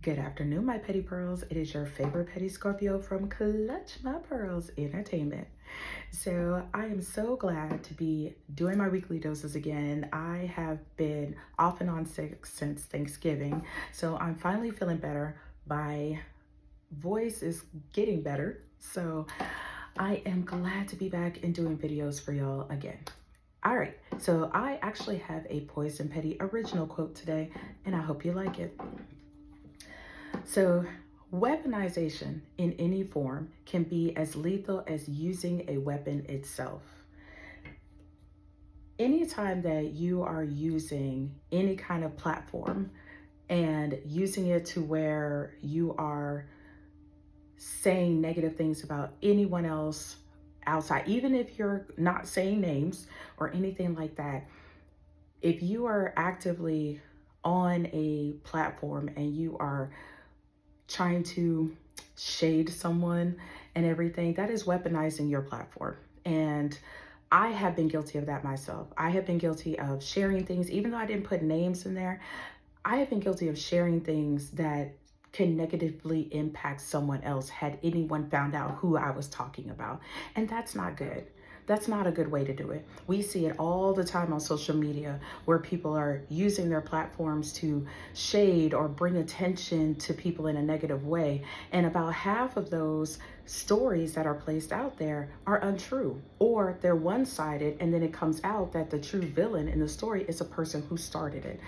Good afternoon, my petty pearls. It is your favorite petty Scorpio from Clutch My Pearls Entertainment. So I am so glad to be doing my weekly doses again. I have been off and on sick since Thanksgiving, so I'm finally feeling better. My voice is getting better, so I am glad to be back and doing videos for y'all again. All right, so I actually have a Poison Petty original quote today, and I hope you like it. So, weaponization in any form can be as lethal as using a weapon itself. Anytime that you are using any kind of platform and using it to where you are saying negative things about anyone else outside, even if you're not saying names or anything like that, if you are actively on a platform and you are trying to shade someone and everything, that is weaponizing your platform. And I have been guilty of that myself. I have been guilty of sharing things, even though I didn't put names in there. I have been guilty of sharing things that can negatively impact someone else had anyone found out who I was talking about. And that's not good. That's not a good way to do it. We see it all the time on social media where people are using their platforms to shade or bring attention to people in a negative way. And about half of those stories that are placed out there are untrue, or they're one-sided, and then it comes out that the true villain in the story is a person who started it.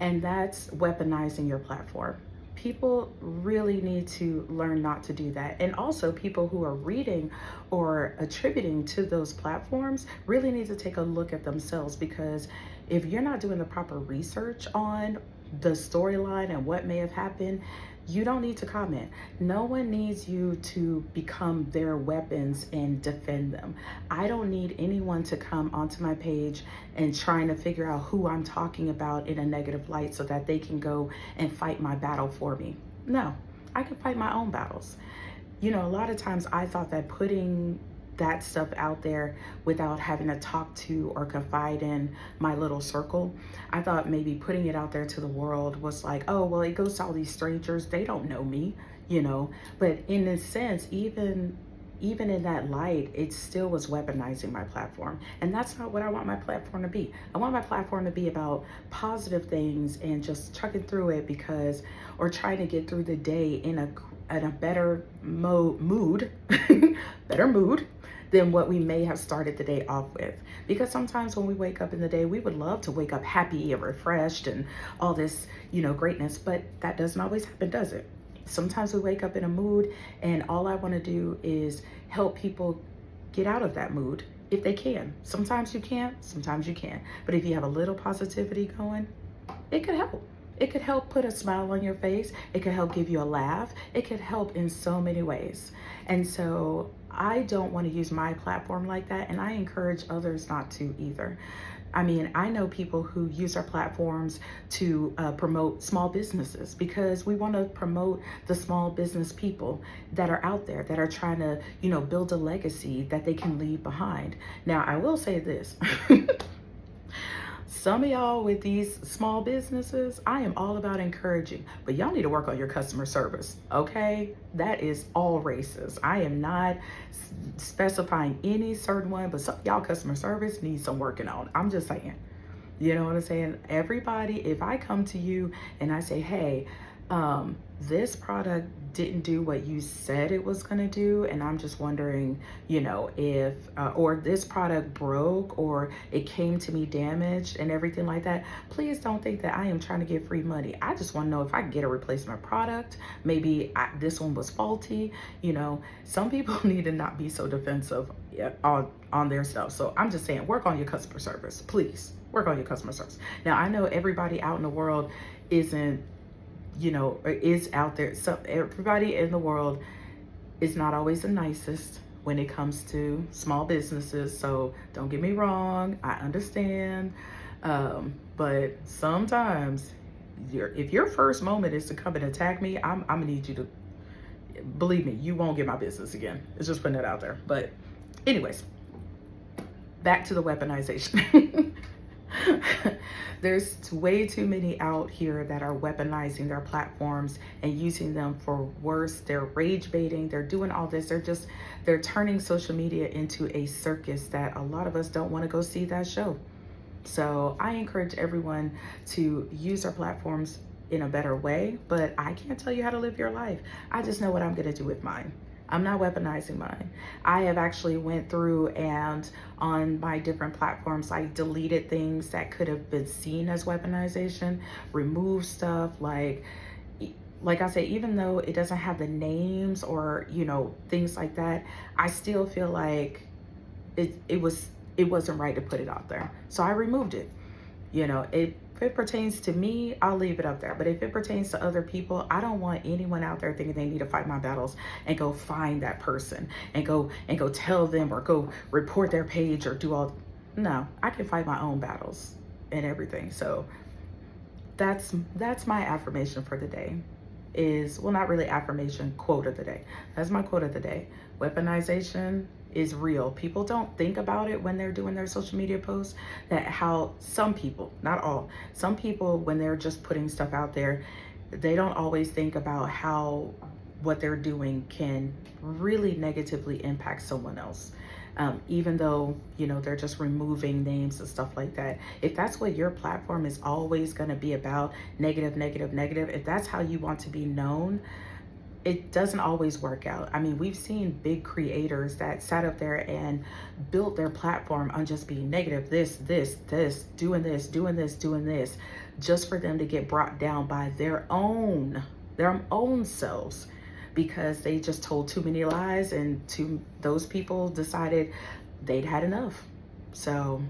And that's weaponizing your platform. People really need to learn not to do that. And also people who are reading or attributing to those platforms really need to take a look at themselves, because if you're not doing the proper research on the storyline and what may have happened, you don't need to comment. No one needs you to become their weapons and defend them. I don't need anyone to come onto my page and trying to figure out who I'm talking about in a negative light so that they can go and fight my battle for me. No, I can fight my own battles. You know, a lot of times I thought that putting that stuff out there without having to talk to or confide in my little circle, I thought maybe putting it out there to the world was like, oh, well, it goes to all these strangers. They don't know me, you know. But in a sense, even in that light, it still was weaponizing my platform. And that's not what I want my platform to be. I want my platform to be about positive things and just trucking through it because, or trying to get through the day in a better mood, better mood than what we may have started the day off with. Because sometimes when we wake up in the day, we would love to wake up happy and refreshed and all this, you know, greatness, but that doesn't always happen, does it? Sometimes we wake up in a mood and all I want to do is help people get out of that mood if they can. Sometimes you can't, sometimes you can. But if you have a little positivity going, it could help. It could help put a smile on your face. It could help give you a laugh. It could help in so many ways. And so I don't want to use my platform like that, and I encourage others not to either. I mean, I know people who use our platforms to promote small businesses because we want to promote the small business people that are out there that are trying to, you know, build a legacy that they can leave behind. Now, I will say this. Some of y'all with these small businesses, I am all about encouraging, but y'all need to work on your customer service, okay? That is all races. I am not specifying any certain one, but some of y'all customer service needs some working on. I'm just saying, you know what I'm saying? Everybody, if I come to you and I say, hey, this product didn't do what you said it was going to do, and I'm just wondering, you know, if or this product broke or it came to me damaged and everything like that, please don't think that I am trying to get free money. I just want to know if I can get a replacement product. Maybe this one was faulty. You know, some people need to not be so defensive on their stuff. So I'm just saying, work on your customer service, please. Work on your customer service. Now, I know everybody out in the world isn't, you know, is out there. So everybody in the world is not always the nicest when it comes to small businesses. So don't get me wrong, I understand. But sometimes if your first moment is to come and attack me, I'm gonna need you to, believe me, you won't get my business again. It's just putting it out there. But anyways, back to the weaponization. There's way too many out here that are weaponizing their platforms and using them for worse. They're rage baiting, they're doing all this. They're turning social media into a circus that a lot of us don't want to go see that show. So I encourage everyone to use our platforms in a better way, but I can't tell you how to live your life. I just know what I'm going to do with mine. I'm not weaponizing mine. I have actually went through and on my different platforms, I deleted things that could have been seen as weaponization, removed stuff like I say, even though it doesn't have the names or, things like that, I still feel like it wasn't right to put it out there. So I removed it. If it pertains to me, I'll leave it up there. But if it pertains to other people, I don't want anyone out there thinking they need to fight my battles and go find that person and go tell them or go report their page or do all. No, I can fight my own battles and everything. So that's my affirmation for the day. Well, not really affirmation, quote of the day. That's my quote of the day. Weaponization is real. People don't think about it when they're doing their social media posts, that how some people, not all, some people, when they're just putting stuff out there, they don't always think about how what they're doing can really negatively impact someone else. Even though, they're just removing names and stuff like that. If that's what your platform is always going to be about, negative, negative, negative, if that's how you want to be known, it doesn't always work out. I mean, we've seen big creators that sat up there and built their platform on just being negative, this, doing this, doing this, doing this, just for them to get brought down by their own selves, because they just told too many lies and those people decided they'd had enough. So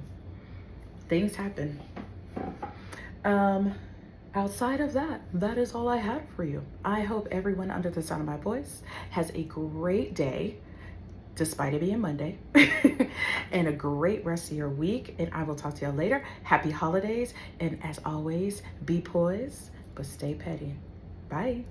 things happen. Outside of that, that is all I have for you. I hope everyone under the sound of my voice has a great day, despite it being Monday, and a great rest of your week. And I will talk to y'all later. Happy holidays. And as always, be poised, but stay petty. Bye.